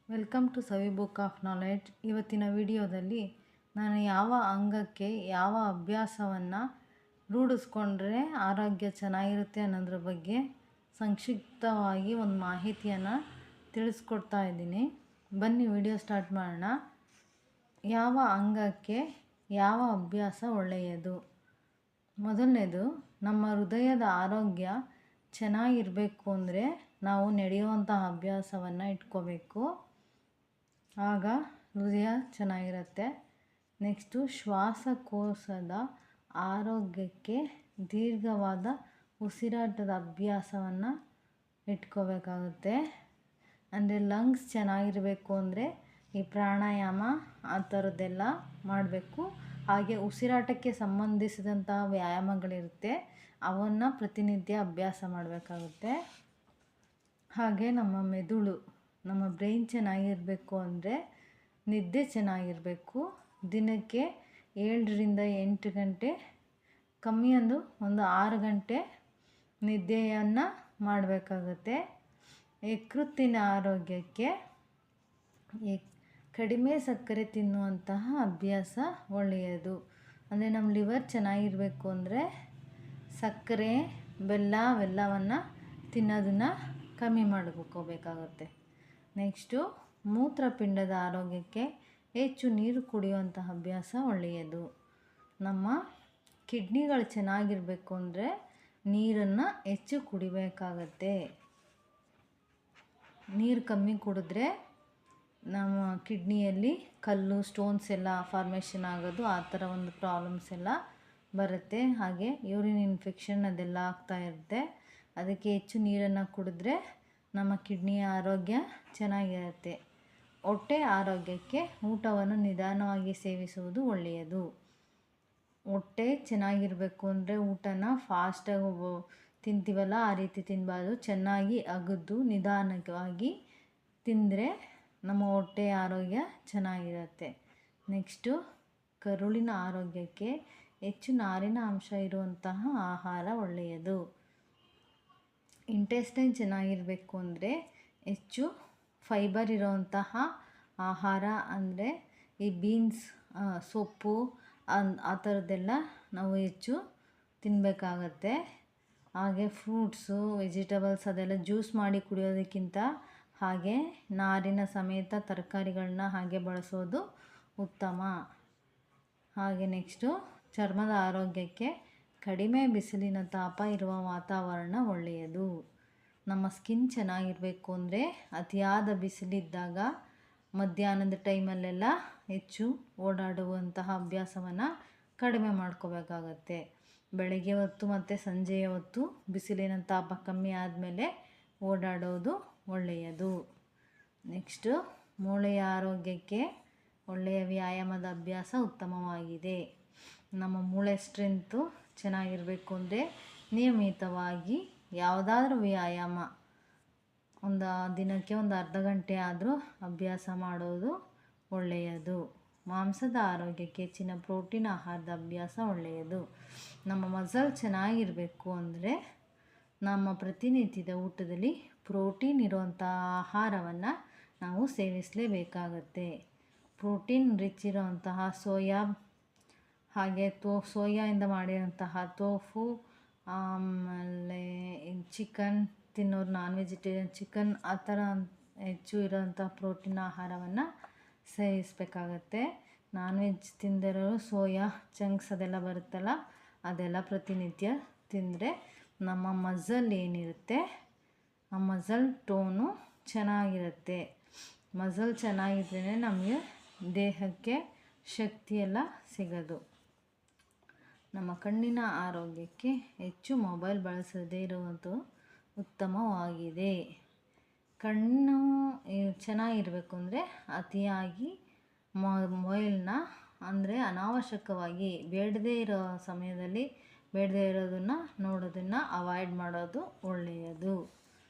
Welcome to Savi book of knowledge. ಇವತ್ತಿನ ವಿಡಿಯೋದಲ್ಲಿ ನಾನು ಯಾವ ಅಂಗಕ್ಕೆ ಯಾವ ಅಭ್ಯಾಸವನ್ನು ರೂಢಿಸ್ಕೊಂಡ್ರೆ ಆರೋಗ್ಯ ಚೆನ್ನಾಗಿರುತ್ತೆ ಅನ್ನೋದ್ರ ಬಗ್ಗೆ ಸಂಕ್ಷಿಪ್ತವಾಗಿ ಒಂದು ಮಾಹಿತಿಯನ್ನು ತಿಳಿಸ್ಕೊಡ್ತಾ ಇದ್ದೀನಿ. ಬನ್ನಿ ವಿಡಿಯೋ ಸ್ಟಾರ್ಟ್ ಮಾಡೋಣ. ಯಾವ ಅಂಗಕ್ಕೆ ಯಾವ ಅಭ್ಯಾಸ ಒಳ್ಳೆಯದು? ಮೊದಲನೇದು, ನಮ್ಮ ಹೃದಯದ ಆರೋಗ್ಯ ಚೆನ್ನಾಗಿರಬೇಕು ಅಂದರೆ ನಾವು ನಡೆಯುವಂಥ ಅಭ್ಯಾಸವನ್ನು ಇಟ್ಕೋಬೇಕು, ಆಗ ಹೃದಯ ಚೆನ್ನಾಗಿರುತ್ತೆ. ನೆಕ್ಸ್ಟು, ಶ್ವಾಸಕೋಶದ ಆರೋಗ್ಯಕ್ಕೆ ದೀರ್ಘವಾದ ಉಸಿರಾಟದ ಅಭ್ಯಾಸವನ್ನು ಇಟ್ಕೋಬೇಕಾಗುತ್ತೆ. ಅಂದರೆ ಲಂಗ್ಸ್ ಚೆನ್ನಾಗಿರಬೇಕು ಅಂದರೆ ಈ ಪ್ರಾಣಾಯಾಮ ಆ ಥರದ್ದೆಲ್ಲ ಮಾಡಬೇಕು. ಹಾಗೆ ಉಸಿರಾಟಕ್ಕೆ ಸಂಬಂಧಿಸಿದಂತಹ ವ್ಯಾಯಾಮಗಳಿರುತ್ತೆ, ಅವನ್ನು ಪ್ರತಿನಿತ್ಯ ಅಭ್ಯಾಸ ಮಾಡಬೇಕಾಗುತ್ತೆ. ಹಾಗೆ ನಮ್ಮ ಮೆದುಳು, ನಮ್ಮ ಬ್ರೈನ್ ಚೆನ್ನಾಗಿರಬೇಕು ಅಂದರೆ ನಿದ್ದೆ ಚೆನ್ನಾಗಿರಬೇಕು. ದಿನಕ್ಕೆ 7ರಿಂದ 8 ಗಂಟೆ, ಕಮ್ಮಿ ಅಂದು ಒಂದು 6 ಗಂಟೆ ನಿದ್ದೆಯನ್ನು ಮಾಡಬೇಕಾಗುತ್ತೆ. ಯಕೃತ್ತಿನ ಆರೋಗ್ಯಕ್ಕೆ ಕಡಿಮೆ ಸಕ್ಕರೆ ತಿನ್ನುವಂತಹ ಅಭ್ಯಾಸ ಒಳ್ಳೆಯದು. ಅಂದರೆ ನಮ್ಮ ಲಿವರ್ ಚೆನ್ನಾಗಿರಬೇಕು ಅಂದರೆ ಸಕ್ಕರೆ, ಬೆಲ್ಲ ಅವೆಲ್ಲವನ್ನು ತಿನ್ನೋದನ್ನು ಕಮ್ಮಿ ಮಾಡ್ಕೋಬೇಕಾಗುತ್ತೆ. ನೆಕ್ಸ್ಟು, ಮೂತ್ರಪಿಂಡದ ಆರೋಗ್ಯಕ್ಕೆ ಹೆಚ್ಚು ನೀರು ಕುಡಿಯುವಂತಹ ಅಭ್ಯಾಸ ಒಳ್ಳೆಯದು. ನಮ್ಮ ಕಿಡ್ನಿಗಳು ಚೆನ್ನಾಗಿರಬೇಕು ಅಂದರೆ ನೀರನ್ನು ಹೆಚ್ಚು ಕುಡಿಬೇಕಾಗತ್ತೆ. ನೀರು ಕಮ್ಮಿ ಕುಡಿದ್ರೆ ನಮ್ಮ ಕಿಡ್ನಿಯಲ್ಲಿ ಕಲ್ಲು, ಸ್ಟೋನ್ಸ್ ಎಲ್ಲ ಫಾರ್ಮೇಷನ್ ಆಗೋದು, ಆ ಥರ ಒಂದು ಪ್ರಾಬ್ಲಮ್ಸ್ ಎಲ್ಲ ಬರುತ್ತೆ. ಹಾಗೆ ಯೂರಿನ್ ಇನ್ಫೆಕ್ಷನ್ ಅದೆಲ್ಲ ಆಗ್ತಾ ಇರುತ್ತೆ. ಅದಕ್ಕೆ ಹೆಚ್ಚು ನೀರನ್ನು ಕುಡಿದ್ರೆ ನಮ್ಮ ಕಿಡ್ನಿಯ ಆರೋಗ್ಯ ಚೆನ್ನಾಗಿರುತ್ತೆ. ಹೊಟ್ಟೆ ಆರೋಗ್ಯಕ್ಕೆ ಊಟವನ್ನು ನಿಧಾನವಾಗಿ ಸೇವಿಸುವುದು ಒಳ್ಳೆಯದು. ಹೊಟ್ಟೆ ಚೆನ್ನಾಗಿರಬೇಕು ಅಂದರೆ ಊಟನ ಫಾಸ್ಟಾಗಿ ತಿಂತೀವಲ್ಲ ಆ ರೀತಿ ತಿನ್ನಬಾರ್ದು. ಚೆನ್ನಾಗಿ ಅಗದು ನಿಧಾನವಾಗಿ ತಿಂದರೆ ನಮ್ಮ ಹೊಟ್ಟೆ ಆರೋಗ್ಯ ಚೆನ್ನಾಗಿರುತ್ತೆ. ನೆಕ್ಸ್ಟು, ಕರುಳಿನ ಆರೋಗ್ಯಕ್ಕೆ ಹೆಚ್ಚು ನಾರಿನ ಅಂಶ ಇರುವಂತಹ ಆಹಾರ ಒಳ್ಳೆಯದು. ಇಂಟೆಸ್ಟೈನ್ ಚೆನ್ನಾಗಿರಬೇಕು ಅಂದರೆ ಹೆಚ್ಚು ಫೈಬರ್ ಇರೋವಂತಹ ಆಹಾರ ಅಂದರೆ ಈ ಬೀನ್ಸ್, ಸೊಪ್ಪು ಆ ಥರದ್ದೆಲ್ಲ ನಾವು ಹೆಚ್ಚು ತಿನ್ನಬೇಕಾಗತ್ತೆ. ಹಾಗೆ ಫ್ರೂಟ್ಸು, ವೆಜಿಟೇಬಲ್ಸ್ ಅದೆಲ್ಲ ಜ್ಯೂಸ್ ಮಾಡಿ ಕುಡಿಯೋದಕ್ಕಿಂತ ಹಾಗೆ ನಾರಿನ ಸಮೇತ ತರಕಾರಿಗಳನ್ನ ಹಾಗೆ ಬಳಸೋದು ಉತ್ತಮ. ಹಾಗೆ ನೆಕ್ಸ್ಟು, ಚರ್ಮದ ಆರೋಗ್ಯಕ್ಕೆ ಕಡಿಮೆ ಬಿಸಿಲಿನ ತಾಪ ಇರುವ ವಾತಾವರಣ ಒಳ್ಳೆಯದು. ನಮ್ಮ ಸ್ಕಿನ್ ಚೆನ್ನಾಗಿರಬೇಕು ಅಂದರೆ ಅತಿಯಾದ ಬಿಸಿಲಿದ್ದಾಗ ಮಧ್ಯಾಹ್ನದ ಟೈಮಲ್ಲೆಲ್ಲ ಹೆಚ್ಚು ಓಡಾಡುವಂತಹ ಅಭ್ಯಾಸವನ್ನು ಕಡಿಮೆ ಮಾಡ್ಕೋಬೇಕಾಗತ್ತೆ. ಬೆಳಗ್ಗೆ ಹೊತ್ತು ಮತ್ತು ಸಂಜೆಯ ಹೊತ್ತು ಬಿಸಿಲಿನ ತಾಪ ಕಮ್ಮಿ ಆದಮೇಲೆ ಓಡಾಡೋದು ಒಳ್ಳೆಯದು. ನೆಕ್ಸ್ಟು, ಮೂಳೆಯ ಆರೋಗ್ಯಕ್ಕೆ ಒಳ್ಳೆಯ ವ್ಯಾಯಾಮದ ಅಭ್ಯಾಸ ಉತ್ತಮವಾಗಿದೆ. ನಮ್ಮ ಮೂಳೆ ಸ್ಟ್ರೆಂತು ಚೆನ್ನಾಗಿರಬೇಕು ಅಂದರೆ ನಿಯಮಿತವಾಗಿ ಯಾವುದಾದ್ರೂ ವ್ಯಾಯಾಮ ದಿನಕ್ಕೆ ಒಂದು ಅರ್ಧ ಗಂಟೆ ಆದರೂ ಅಭ್ಯಾಸ ಮಾಡೋದು ಒಳ್ಳೆಯದು. ಮಾಂಸದ ಆರೋಗ್ಯಕ್ಕೆ ಹೆಚ್ಚಿನ ಪ್ರೋಟೀನ್ ಆಹಾರದ ಅಭ್ಯಾಸ ಒಳ್ಳೆಯದು. ನಮ್ಮ ಮಸಲ್ ಚೆನ್ನಾಗಿರಬೇಕು ಅಂದರೆ ನಮ್ಮ ಪ್ರತಿನಿತ್ಯದ ಊಟದಲ್ಲಿ ಪ್ರೋಟೀನ್ ಇರುವಂಥ ಆಹಾರವನ್ನು ನಾವು ಸೇವಿಸಲೇಬೇಕಾಗತ್ತೆ. ಪ್ರೋಟೀನ್ ರಿಚ್ ಇರೋವಂತಹ ಸೋಯಾ, ಹಾಗೆ ಸೋಯಾಯಿಂದ ಮಾಡಿರೋಂತಹ ತೋಫು, ಆಮೇಲೆ ಚಿಕನ್ ತಿನ್ನೋರು, ನಾನ್ ವೆಜಿಟೇರಿಯನ್ ಚಿಕನ್ ಆ ಥರ ಹೆಚ್ಚು ಇರೋವಂಥ ಪ್ರೋಟೀನ್ ಆಹಾರವನ್ನು ಸೇವಿಸಬೇಕಾಗತ್ತೆ. ನಾನ್ ವೆಜ್ ತಿಂದಿರೋರು ಸೋಯಾ ಚಂಕ್ಸ್ ಅದೆಲ್ಲ ಬರುತ್ತಲ್ಲ, ಅದೆಲ್ಲ ಪ್ರತಿನಿತ್ಯ ತಿಂದರೆ ನಮ್ಮ ಮಸಲ್ ಏನಿರುತ್ತೆ ಆ ಮಸಲ್ ಟೋನು ಚೆನ್ನಾಗಿರುತ್ತೆ. ಮಸಲ್ ಚೆನ್ನಾಗಿದ್ರೇ ನಮಗೆ ದೇಹಕ್ಕೆ ಶಕ್ತಿಯೆಲ್ಲ ಸಿಗೋದು. ನಮ್ಮ ಕಣ್ಣಿನ ಆರೋಗ್ಯಕ್ಕೆ ಹೆಚ್ಚು ಮೊಬೈಲ್ ಬಳಸದೇ ಇರುವುದು ಉತ್ತಮವಾಗಿದೆ. ಕಣ್ಣು ಚೆನ್ನಾಗಿರಬೇಕು ಅಂದರೆ ಅತಿಯಾಗಿ ಮೊಬೈಲ್ನ ಅಂದರೆ ಅನಾವಶ್ಯಕವಾಗಿ ಬೇಡದೇ ಇರೋ ಸಮಯದಲ್ಲಿ ಬೇಡದೇ ಇರೋದನ್ನು ನೋಡೋದನ್ನು ಅವಾಯ್ಡ್ ಮಾಡೋದು ಒಳ್ಳೆಯದು.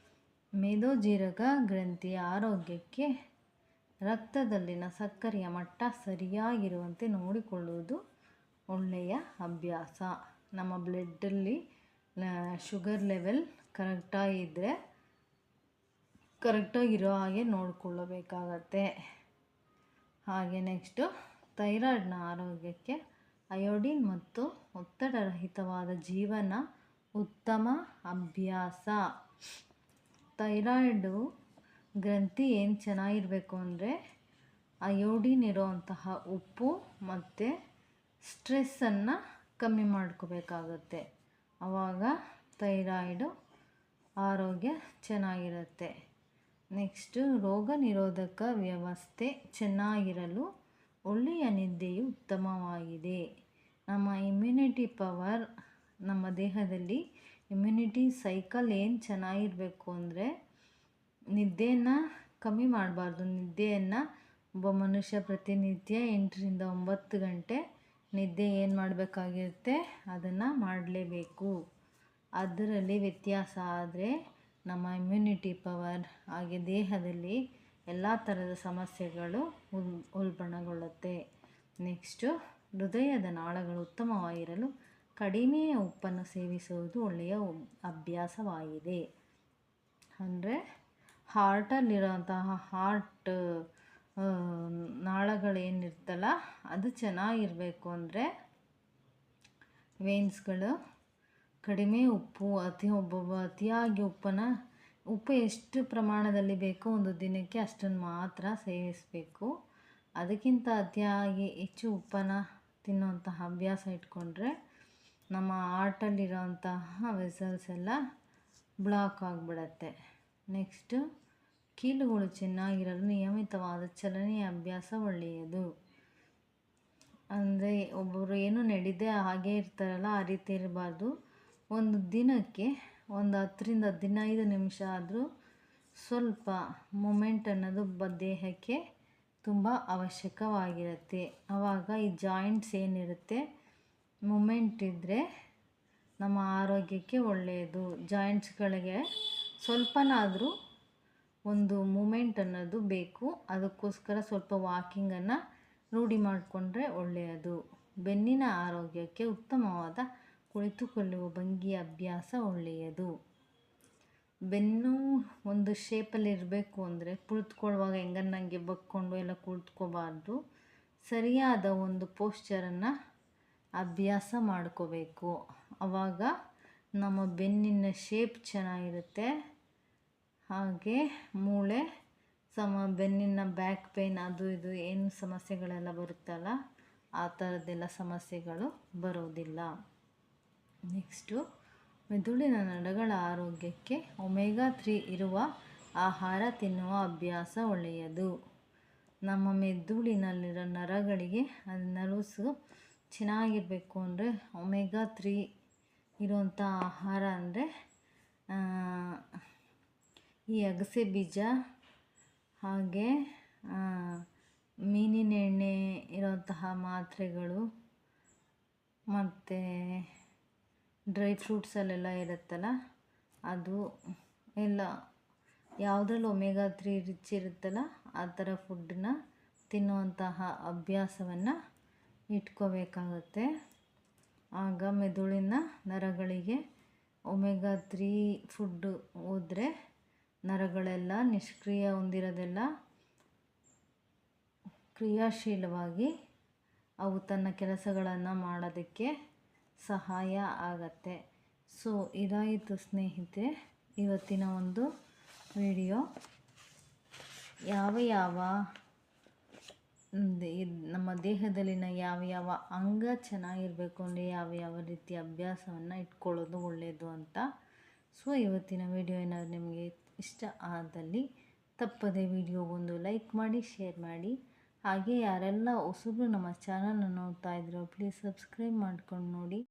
ಮೇದೋಜೀರಕ ಗ್ರಂಥಿಯ ಆರೋಗ್ಯಕ್ಕೆ ರಕ್ತದಲ್ಲಿನ ಸಕ್ಕರೆಯ ಮಟ್ಟ ಸರಿಯಾಗಿರುವಂತೆ ನೋಡಿಕೊಳ್ಳುವುದು ಒಳ್ಳೆಯ ಅಭ್ಯಾಸ. ನಮ್ಮ ಬ್ಲಡ್ಡಲ್ಲಿ ಶುಗರ್ ಲೆವೆಲ್ ಕರೆಕ್ಟಾಗಿದ್ದರೆ ಕರೆಕ್ಟಾಗಿರೋ ಹಾಗೆ ನೋಡಿಕೊಳ್ಳಬೇಕಾಗತ್ತೆ. ಹಾಗೆ ನೆಕ್ಸ್ಟು ಥೈರಾಯ್ಡ್ನ ಆರೋಗ್ಯಕ್ಕೆ ಅಯೋಡಿನ್ ಮತ್ತು ಒತ್ತಡರಹಿತವಾದ ಜೀವನ ಉತ್ತಮ ಅಭ್ಯಾಸ. ಥೈರಾಯ್ಡು ಗ್ರಂಥಿ ಏನು ಚೆನ್ನಾಗಿರಬೇಕು ಅಂದರೆ ಅಯೋಡಿನ್ ಇರೋವಂತಹ ಉಪ್ಪು ಮತ್ತು ಸ್ಟ್ರೆಸ್ಸನ್ನು ಕಮ್ಮಿ ಮಾಡ್ಕೋಬೇಕಾಗತ್ತೆ. ಆವಾಗ ಥೈರಾಯ್ಡು ಆರೋಗ್ಯ ಚೆನ್ನಾಗಿರುತ್ತೆ. ನೆಕ್ಸ್ಟು ರೋಗ ನಿರೋಧಕ ವ್ಯವಸ್ಥೆ ಚೆನ್ನಾಗಿರಲು ಒಳ್ಳೆಯ ನಿದ್ದೆಯು ಉತ್ತಮವಾಗಿದೆ. ನಮ್ಮ ಇಮ್ಯುನಿಟಿ ಪವರ್, ನಮ್ಮ ದೇಹದಲ್ಲಿ ಇಮ್ಯುನಿಟಿ ಸೈಕಲ್ ಏನು ಚೆನ್ನಾಗಿರಬೇಕು ಅಂದರೆ ನಿದ್ದೆಯನ್ನು ಕಮ್ಮಿ ಮಾಡಬಾರ್ದು. ನಿದ್ದೆಯನ್ನು ಒಬ್ಬ ಮನುಷ್ಯ ಪ್ರತಿನಿತ್ಯ 8ರಿಂದ 9 ಗಂಟೆ ನಿದ್ದೆ ಏನು ಮಾಡಬೇಕಾಗಿರುತ್ತೆ ಅದನ್ನು ಮಾಡಲೇಬೇಕು. ಅದರಲ್ಲಿ ವ್ಯತ್ಯಾಸ ಆದರೆ ನಮ್ಮ ಇಮ್ಯುನಿಟಿ ಪವರ್ ಹಾಗೆ ದೇಹದಲ್ಲಿ ಎಲ್ಲ ಥರದ ಸಮಸ್ಯೆಗಳು ಉಲ್ಬಣಗೊಳ್ಳುತ್ತೆ. ನೆಕ್ಸ್ಟು ಹೃದಯದ ನಾಳಗಳು ಉತ್ತಮವಾಗಿರಲು ಕಡಿಮೆ ಉಪ್ಪನ್ನು ಸೇವಿಸುವುದು ಒಳ್ಳೆಯ ಅಭ್ಯಾಸವಾಗಿದೆ. ಅಂದರೆ ಹಾರ್ಟಲ್ಲಿರೋಂತಹ ನಾಳಗಳೇನಿರ್ತಲ್ಲ ಅದು ಚೆನ್ನಾಗಿರಬೇಕು ಅಂದರೆ ವೇನ್ಸ್ಗಳು ಕಡಿಮೆ ಉಪ್ಪು, ಅತಿಯಾಗಿ ಉಪ್ಪು ಎಷ್ಟು ಪ್ರಮಾಣದಲ್ಲಿ ಬೇಕೋ ಒಂದು ದಿನಕ್ಕೆ ಅಷ್ಟನ್ನು ಮಾತ್ರ ಸೇವಿಸಬೇಕು. ಅದಕ್ಕಿಂತ ಅತಿಯಾಗಿ ಹೆಚ್ಚು ಉಪ್ಪನ್ನು ತಿನ್ನುವಂತಹ ಅಭ್ಯಾಸ ಇಟ್ಕೊಂಡ್ರೆ ನಮ್ಮ ಹಾರ್ಟಲ್ಲಿರೋಂತಹ ವೆಸಲ್ಸ್ ಎಲ್ಲ ಬ್ಲಾಕ್ ಆಗಿಬಿಡತ್ತೆ. ನೆಕ್ಸ್ಟು ಕೀಲುಗಳು ಚೆನ್ನಾಗಿರಲು ನಿಯಮಿತವಾದ ಚಲನೆಯ ಅಭ್ಯಾಸ ಒಳ್ಳೆಯದು. ಅಂದರೆ ಒಬ್ಬರು ಏನು ನಡೀದೆ ಹಾಗೇ ಇರ್ತಾರಲ್ಲ ಆ ರೀತಿ ಇರಬಾರ್ದು. ಒಂದು ದಿನಕ್ಕೆ ಒಂದು 10ರಿಂದ 15 ನಿಮಿಷ ಆದರೂ ಸ್ವಲ್ಪ ಮೂಮೆಂಟ್ ಅನ್ನೋದು ದೇಹಕ್ಕೆ ತುಂಬ ಅವಶ್ಯಕವಾಗಿರುತ್ತೆ. ಆವಾಗ ಈ ಜಾಯಿಂಟ್ಸ್ ಏನಿರುತ್ತೆ ಮೂಮೆಂಟ್ ಇದ್ದರೆ ನಮ್ಮ ಆರೋಗ್ಯಕ್ಕೆ ಒಳ್ಳೆಯದು. ಜಾಯಿಂಟ್ಸ್ಗಳಿಗೆ ಸ್ವಲ್ಪನಾದರೂ ಒಂದು ಮೂಮೆಂಟ್ ಅನ್ನೋದು ಬೇಕು. ಅದಕ್ಕೋಸ್ಕರ ಸ್ವಲ್ಪ ವಾಕಿಂಗನ್ನು ರೂಢಿ ಮಾಡಿಕೊಂಡ್ರೆ ಒಳ್ಳೆಯದು. ಬೆನ್ನಿನ ಆರೋಗ್ಯಕ್ಕೆ ಉತ್ತಮವಾದ ಕುಳಿತುಕೊಳ್ಳುವ ಭಂಗಿಯ ಅಭ್ಯಾಸ ಒಳ್ಳೆಯದು. ಬೆನ್ನು ಒಂದು ಶೇಪಲ್ಲಿ ಇರಬೇಕು ಅಂದರೆ ಕುಳಿತುಕೊಳ್ಳುವಾಗ ಹೆಂಗನ್ನಂಗೆ ಬಗ್ಕೊಂಡು ಎಲ್ಲ ಕುಳಿತುಕೋಬಾರ್ದು. ಸರಿಯಾದ ಒಂದು ಪೋಶ್ಚರನ್ನು ಅಭ್ಯಾಸ ಮಾಡ್ಕೋಬೇಕು. ಆವಾಗ ನಮ್ಮ ಬೆನ್ನಿನ ಶೇಪ್ ಚೆನ್ನಾಗಿರುತ್ತೆ. ಹಾಗೆ ಮೂಳೆ ಬೆನ್ನಿನ ಬ್ಯಾಕ್ ಪೇನ್ ಅದು ಇದು ಏನು ಸಮಸ್ಯೆಗಳೆಲ್ಲ ಬರುತ್ತಲ್ಲ ಆ ಥರದ್ದೆಲ್ಲ ಸಮಸ್ಯೆಗಳು ಬರೋದಿಲ್ಲ. ನೆಕ್ಸ್ಟು ಮೆದುಳಿನ ನರಗಳ ಆರೋಗ್ಯಕ್ಕೆ ಒಮೆಗಾ 3 ಇರುವ ಆಹಾರ ತಿನ್ನುವ ಅಭ್ಯಾಸ ಒಳ್ಳೆಯದು. ನಮ್ಮ ಮೆದುಳಿನಲ್ಲಿರೋ ನರಗಳಿಗೆ ನರ್ವ್ಸು ಚೆನ್ನಾಗಿರಬೇಕು ಅಂದರೆ ಒಮೆಗಾ 3 ಇರುವಂಥ ಆಹಾರ ಅಂದರೆ ಈ ಅಗಸೆ ಬೀಜ, ಹಾಗೆ ಮೀನಿನ ಎಣ್ಣೆ ಇರೋಂತಹ ಮಾತ್ರೆಗಳು, ಮತ್ತು ಡ್ರೈ ಫ್ರೂಟ್ಸಲ್ಲೆಲ್ಲ ಇರುತ್ತಲ್ಲ ಅದು ಎಲ್ಲ ಯಾವುದ್ರಲ್ಲಿ ಒಮೆಗಾ 3 ರಿಚ್ ಇರುತ್ತಲ್ಲ ಆ ಥರ ಫುಡ್ಡನ್ನ ತಿನ್ನುವಂತಹ ಅಭ್ಯಾಸವನ್ನು ಇಟ್ಕೋಬೇಕಾಗತ್ತೆ. ಆಗ ಮೆದುಳಿನ ನರಗಳಿಗೆ ಒಮೆಗಾ 3 ಫುಡ್ಡು ಹೋದರೆ ನರಗಳೆಲ್ಲ ನಿಷ್ಕ್ರಿಯ ಹೊಂದಿರೋದೆಲ್ಲ ಕ್ರಿಯಾಶೀಲವಾಗಿ ಅವು ತನ್ನ ಕೆಲಸಗಳನ್ನು ಮಾಡೋದಕ್ಕೆ ಸಹಾಯ ಆಗತ್ತೆ. ಸೊ ಇದಾಯಿತು ಸ್ನೇಹಿತರೆ ಇವತ್ತಿನ ಒಂದು ವಿಡಿಯೋ. ನಮ್ಮ ದೇಹದಲ್ಲಿನ ಯಾವ ಅಂಗ ಚೆನ್ನಾಗಿರಬೇಕು ಅಂದರೆ ಯಾವ ರೀತಿಯ ಅಭ್ಯಾಸವನ್ನು ಇಟ್ಕೊಳ್ಳೋದು ಒಳ್ಳೆಯದು ಅಂತ. ಸೊ ಇವತ್ತಿನ ವಿಡಿಯೋ ಏನಾದರೂ ನಿಮಗೆ ಇಷ್ಟ ಆದಲ್ಲಿ ತಪ್ಪದೆ ವಿಡಿಯೋಗೊಂದು ಲೈಕ್ ಮಾಡಿ, ಶೇರ್ ಮಾಡಿ. ಹಾಗೆ ಯಾರೆಲ್ಲ ಹೊಸಬ್ರು ನಮ್ಮ ಚಾನಲ್ನ ನೋಡ್ತಾ ಇದ್ದೀರೋ ಪ್ಲೀಸ್ ಸಬ್ಸ್ಕ್ರೈಬ್ ಮಾಡ್ಕೊಂಡು ನೋಡಿ.